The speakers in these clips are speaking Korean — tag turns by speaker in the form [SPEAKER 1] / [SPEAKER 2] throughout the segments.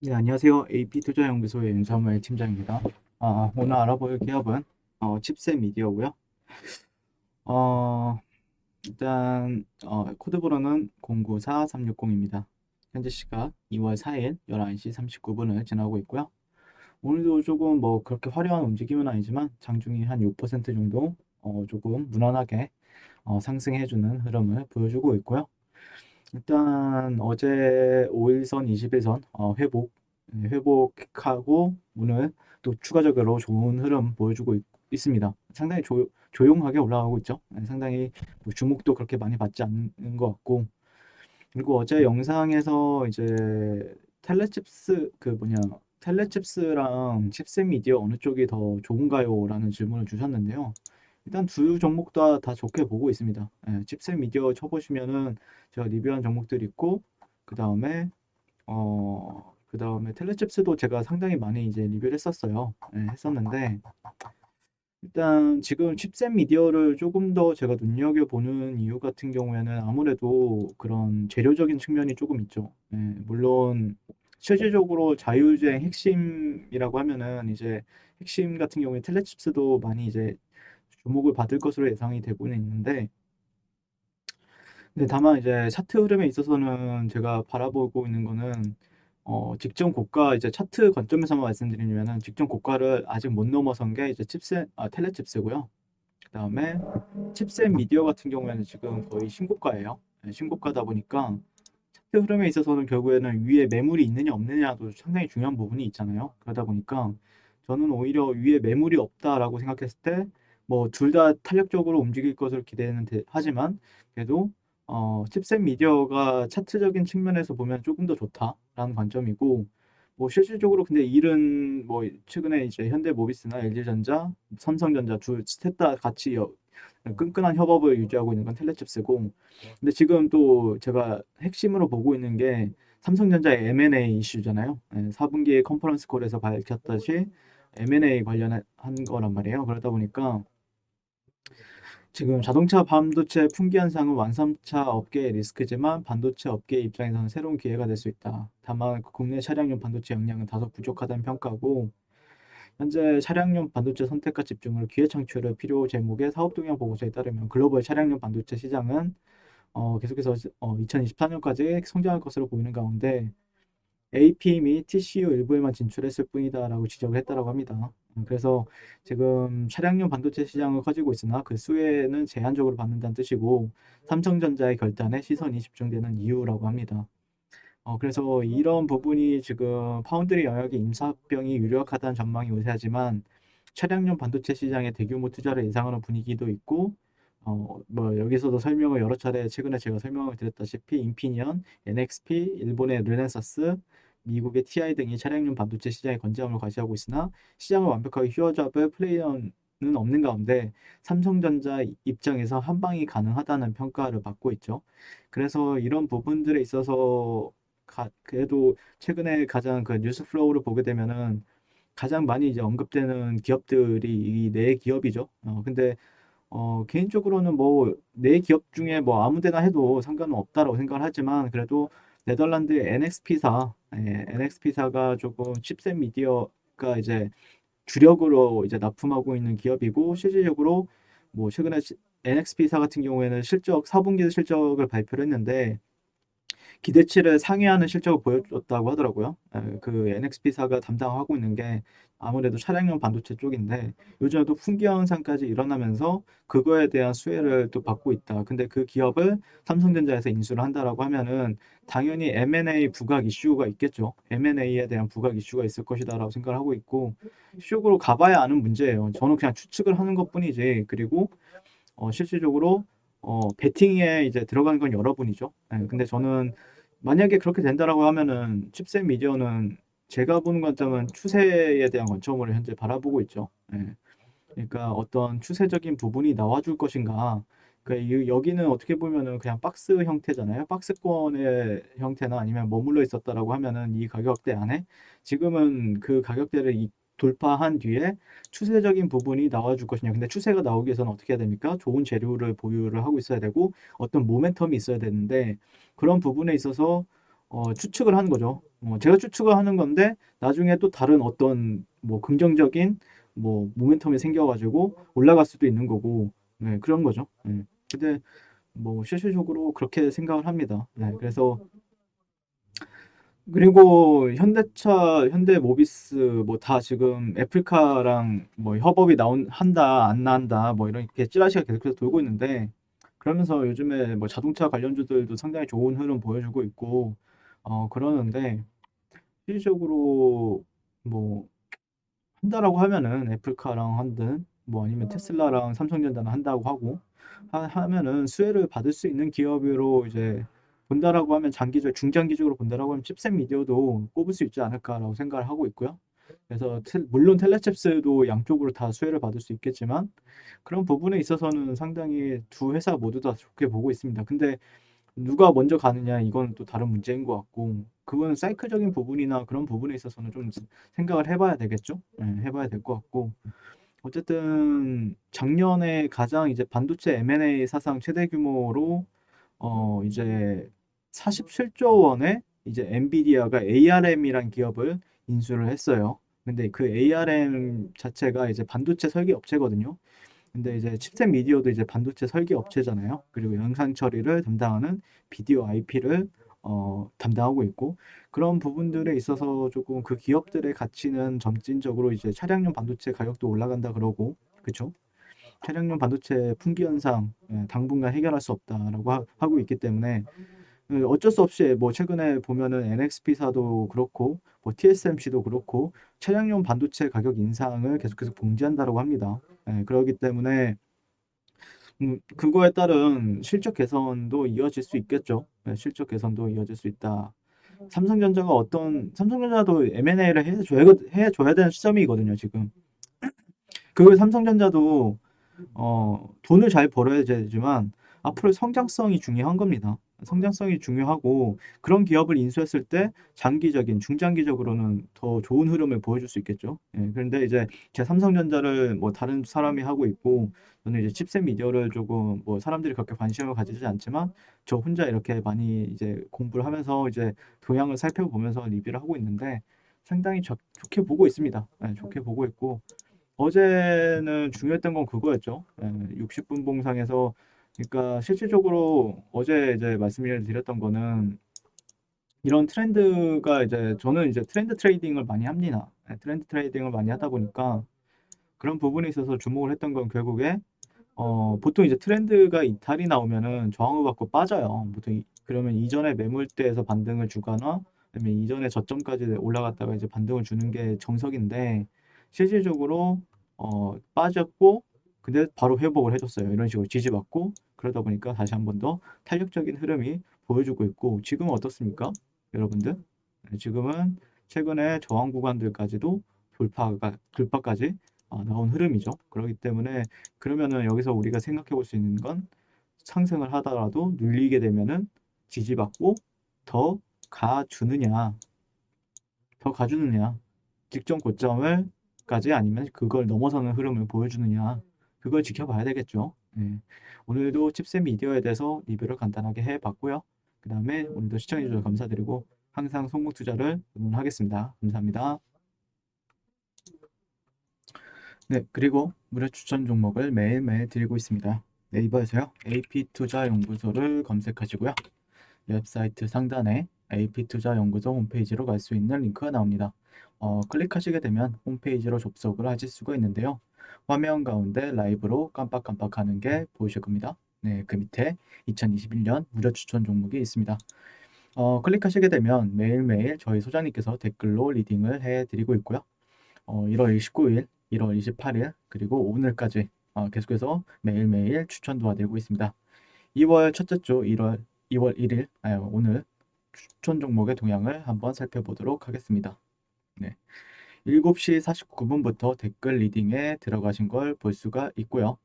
[SPEAKER 1] 네, 안녕하세요. AP투자연구소의 윤사무엘 팀장입니다. 오늘 알아볼 기업은 칩셋 미디어고요. 어, 일단 코드번호는 094360입니다. 현재 시각 2월 4일 11시 39분을 지나고 있고요. 오늘도 조금 뭐 그렇게 화려한 움직임은 아니지만 장중이 한 6% 정도 조금 무난하게 상승해주는 흐름을 보여주고 있고요. 일단 어제 5일선, 20일선 회복하고 오늘 또 추가적으로 좋은 흐름 보여주고 있습니다. 상당히 조용하게 올라가고 있죠. 상당히 뭐 주목도 그렇게 많이 받지 않는 것 같고, 그리고 어제 영상에서 이제 텔레칩스랑 칩셋 미디어 어느 쪽이 더 좋은가요? 라는 질문을 주셨는데요. 일단 두 종목 다 좋게 보고 있습니다. 칩셋 미디어 쳐보시면은 제가 리뷰한 종목들이 있고, 그 다음에 텔레칩스도 제가 상당히 많이 이제 리뷰를 했었는데, 일단 지금 칩셋 미디어를 조금 더 제가 눈여겨보는 이유 같은 경우에는 아무래도 그런 재료적인 측면이 조금 있죠. 물론 실질적으로 자율주행 핵심이라고 하면은 이제 핵심 같은 경우에 텔레칩스도 많이 이제 주목을 받을 것으로 예상이 되고는 있는데, 다만 이제 차트 흐름에 있어서는 제가 바라보고 있는 거는 직전 고가 이제 차트 관점에서만 말씀드리면은 직전 고가를 아직 못 넘어선 게 이제 텔레칩스고요. 그다음에 칩셋 미디어 같은 경우에는 지금 거의 신고가예요. 신고가다 보니까 차트 흐름에 있어서는 결국에는 위에 매물이 있느냐 없느냐도 상당히 중요한 부분이 있잖아요. 그러다 보니까 저는 오히려 위에 매물이 없다라고 생각했을 때 뭐 둘 다 탄력적으로 움직일 것을 하지만 그래도 칩셋 미디어가 차트적인 측면에서 보면 조금 더 좋다라는 관점이고, 뭐 실질적으로 근데 일은 뭐 최근에 이제 현대모비스나 LG전자, 삼성전자 셋 다 같이 끈끈한 협업을 유지하고 있는 건 텔레칩스고, 근데 지금 또 제가 핵심으로 보고 있는 게 삼성전자의 M&A 이슈잖아요. 4분기 컨퍼런스 콜에서 밝혔듯이 M&A 관련한 거란 말이에요. 그러다 보니까 지금 자동차 반도체 품귀 현상은 완성차 업계의 리스크지만 반도체 업계 입장에서는 새로운 기회가 될 수 있다. 다만 국내 차량용 반도체 역량은 다소 부족하다는 평가고, 현재 차량용 반도체 선택과 집중을 기회 창출을 필요 제목의 사업 동향 보고서에 따르면 글로벌 차량용 반도체 시장은 계속해서 2024년까지 성장할 것으로 보이는 가운데 AP 및 TCU 일부에만 진출했을 뿐이다라고 지적을 했다라고 합니다. 그래서 지금 차량용 반도체 시장은 커지고 있으나 그 수혜는 제한적으로 받는다는 뜻이고, 삼성전자의 결단에 시선이 집중되는 이유라고 합니다. 그래서 이런 부분이 지금 파운드리 영역의 임사병이 유력하다는 전망이 우세하지만 차량용 반도체 시장에 대규모 투자를 예상하는 분위기도 있고, 뭐 여기서도 설명을 여러 차례 최근에 제가 설명을 드렸다시피 인피니언, NXP, 일본의 르네사스, 미국의 TI 등이 차량용 반도체 시장의 건재함을 과시하고 있으나 시장을 완벽하게 휘어잡을 플레이어는 없는 가운데 삼성전자 입장에서 한 방이 가능하다는 평가를 받고 있죠. 그래서 이런 부분들에 있어서 그래도 최근에 가장 그 뉴스 플로우를 보게 되면은 가장 많이 이제 언급되는 기업들이 이 네 기업이죠. 근데 개인적으로는 뭐 네 기업 중에 뭐 아무 데나 해도 상관은 없다라고 생각을 하지만 그래도 네덜란드의 NXP사가 조금 칩셋 미디어가 이제 주력으로 이제 납품하고 있는 기업이고, 실질적으로 뭐 최근에 NXP사 같은 경우에는 4분기 실적을 발표를 했는데 기대치를 상회하는 실적을 보여줬다고 하더라고요. 그 NXP사가 담당하고 있는 게 아무래도 차량용 반도체 쪽인데 요즘에도 품귀 현상까지 일어나면서 그거에 대한 수혜를 또 받고 있다. 근데 그 기업을 삼성전자에서 인수를 한다라고 하면은 당연히 M&A 부각 이슈가 있겠죠. M&A에 대한 부각 이슈가 있을 것이다라고 생각을 하고 있고, 쪽으로 가봐야 아는 문제예요. 저는 그냥 추측을 하는 것뿐이지. 그리고 실질적으로 베팅에 이제 들어가는 건 여러분이죠. 근데 저는 만약에 그렇게 된다라고 하면은 칩셋 미디어는 제가 보는 관점은 추세에 대한 관점으로 현재 바라보고 있죠. 그러니까 어떤 추세적인 부분이 나와줄 것인가. 그러니까 여기는 어떻게 보면은 그냥 박스 형태잖아요. 박스권의 형태나 아니면 머물러 있었다라고 하면은 이 가격대 안에 지금은 그 가격대를 돌파한 뒤에 추세적인 부분이 나와줄 것이냐. 근데 추세가 나오기 위해서는 어떻게 해야 됩니까? 좋은 재료를 보유를 하고 있어야 되고 어떤 모멘텀이 있어야 되는데, 그런 부분에 있어서 추측을 하는 거죠. 제가 추측을 하는 건데 나중에 또 다른 어떤 뭐 긍정적인 뭐 모멘텀이 생겨가지고 올라갈 수도 있는 거고, 네, 그런 거죠. 네. 근데 뭐 실질적으로 그렇게 생각을 합니다. 네, 그래서 그리고 현대차, 현대모비스 뭐 다 지금 애플카랑 뭐 협업이 한다, 안 나온다, 뭐 이렇게 찌라시가 계속해서 돌고 있는데, 그러면서 요즘에 뭐 자동차 관련주들도 상당히 좋은 흐름 보여주고 있고, 그러는데 실질적으로 뭐 한다라고 하면은 애플카랑 한든 뭐 아니면 테슬라랑 삼성전자는 한다고 하고 하면은 수혜를 받을 수 있는 기업으로 이제 본다라고 하면 중장기적으로 본다라고 하면 칩셋 미디어도 꼽을 수 있지 않을까라고 생각을 하고 있고요. 그래서 물론 텔레칩스도 양쪽으로 다 수혜를 받을 수 있겠지만 그런 부분에 있어서는 상당히 두 회사 모두 다 좋게 보고 있습니다. 근데 누가 먼저 가느냐 이건 또 다른 문제인 것 같고, 그거는 사이클적인 부분이나 그런 부분에 있어서는 좀 생각을 해봐야 되겠죠. 네, 해봐야 될 것 같고, 어쨌든 작년에 가장 이제 반도체 M&A 사상 최대 규모로 이제 47조 원의 이제 엔비디아가 ARM이란 기업을 인수를 했어요. 근데 그 ARM 자체가 이제 반도체 설계 업체거든요. 근데 이제 칩셋 미디어도 이제 반도체 설계 업체잖아요. 그리고 영상 처리를 담당하는 비디오 IP를 담당하고 있고, 그런 부분들에 있어서 조금 그 기업들의 가치는 점진적으로 이제 차량용 반도체 가격도 올라간다 그러고, 그쵸? 차량용 반도체 품귀 현상 당분간 해결할 수 없다라고 하고 있기 때문에 어쩔 수 없이 뭐 최근에 보면은 NXP사도 그렇고 뭐 TSMC도 그렇고 차량용 반도체 가격 인상을 계속해서 공지한다라고 합니다. 그렇기 때문에 그거에 따른 실적 개선도 이어질 수 있겠죠. 실적 개선도 이어질 수 있다. 삼성전자도 M&A를 해줘야 되는 시점이거든요, 지금. 그 삼성전자도 돈을 잘 벌어야 되지만 앞으로 성장성이 중요한 겁니다. 성장성이 중요하고 그런 기업을 인수했을 때 중장기적으로는 더 좋은 흐름을 보여줄 수 있겠죠. 그런데 이제 제 삼성전자를 뭐 다른 사람이 하고 있고 저는 이제 칩셋 미디어를 조금 뭐 사람들이 그렇게 관심을 가지지 않지만 저 혼자 이렇게 많이 이제 공부를 하면서 이제 동향을 살펴보면서 리뷰를 하고 있는데 상당히 좋게 보고 있습니다. 좋게 보고 있고 어제는 중요했던 건 그거였죠. 60분 봉상에서 그러니까 실질적으로 어제 이제 말씀을 드렸던 거는 이런 트렌드가 이제 저는 이제 트렌드 트레이딩을 많이 합니다. 트렌드 트레이딩을 많이 하다 보니까 그런 부분에 있어서 주목을 했던 건 결국에 보통 이제 트렌드가 이탈이 나오면은 저항을 받고 빠져요. 보통 그러면 이전에 매물대에서 반등을 주거나 아니면 이전에 저점까지 올라갔다가 이제 반등을 주는 게 정석인데 실질적으로 빠졌고 근데 바로 회복을 해줬어요. 이런 식으로 지지받고 그러다 보니까 다시 한번 더 탄력적인 흐름이 보여주고 있고 지금은 어떻습니까? 여러분들? 지금은 최근에 저항 구간들까지도 돌파까지 나온 흐름이죠. 그렇기 때문에 그러면은 여기서 우리가 생각해 볼 수 있는 건 상승을 하더라도 눌리게 되면은 지지받고 더 가주느냐, 더 가주느냐, 직전 고점을까지 아니면 그걸 넘어서는 흐름을 보여주느냐, 그걸 지켜봐야 되겠죠. 오늘도 칩셋 미디어에 대해서 리뷰를 간단하게 해봤고요. 그 다음에 오늘도 시청해주셔서 감사드리고 항상 송목 투자를 응원하겠습니다. 감사합니다. 네, 그리고 무료 추천 종목을 매일매일 드리고 있습니다. 네이버에서요, AP투자연구소를 검색하시고요. 웹사이트 상단에 AP투자연구소 홈페이지로 갈 수 있는 링크가 나옵니다. 클릭하시게 되면 홈페이지로 접속을 하실 수가 있는데요. 화면 가운데 라이브로 깜빡깜빡하는 게 보이실 겁니다. 네, 그 밑에 2021년 무료 추천 종목이 있습니다. 클릭하시게 되면 매일매일 저희 소장님께서 댓글로 리딩을 해드리고 있고요. 1월 19일, 1월 28일, 그리고 오늘까지 계속해서 매일매일 추천 도와드리고 있습니다. 2월 첫째 주 2월 1일, 오늘 추천 종목의 동향을 한번 살펴보도록 하겠습니다. 네. 7시 49분부터 댓글 리딩에 들어가신 걸 볼 수가 있고요.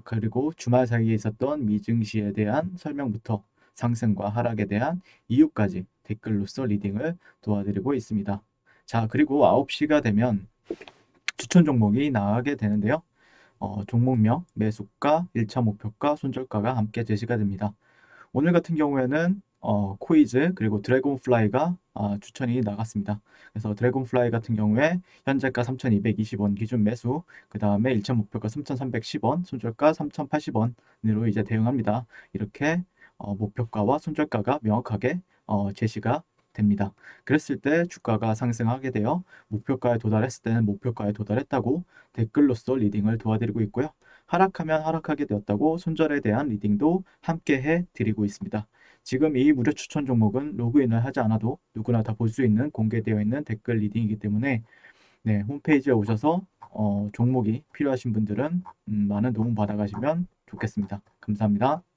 [SPEAKER 1] 그리고 주말 사이에 있었던 미증시에 대한 설명부터 상승과 하락에 대한 이유까지 댓글로서 리딩을 도와드리고 있습니다. 자, 그리고 9시가 되면 추천 종목이 나가게 되는데요. 종목명, 매수가, 1차 목표가, 손절가가 함께 제시가 됩니다. 오늘 같은 경우에는 코이즈 그리고 드래곤플라이가 추천이 나갔습니다. 그래서 드래곤플라이 같은 경우에 현재가 3,220원 기준 매수, 그 다음에 1차 목표가 3,310원, 손절가 3,080원으로 이제 대응합니다. 이렇게 목표가와 손절가가 명확하게 제시가 됩니다. 그랬을 때 주가가 상승하게 되어 목표가에 도달했을 때는 목표가에 도달했다고 댓글로서 리딩을 도와드리고 있고요. 하락하면 하락하게 되었다고 손절에 대한 리딩도 함께 해드리고 있습니다. 지금 이 무료 추천 종목은 로그인을 하지 않아도 누구나 다 볼 수 있는 공개되어 있는 댓글 리딩이기 때문에 네, 홈페이지에 오셔서 종목이 필요하신 분들은 많은 도움 받아가시면 좋겠습니다. 감사합니다.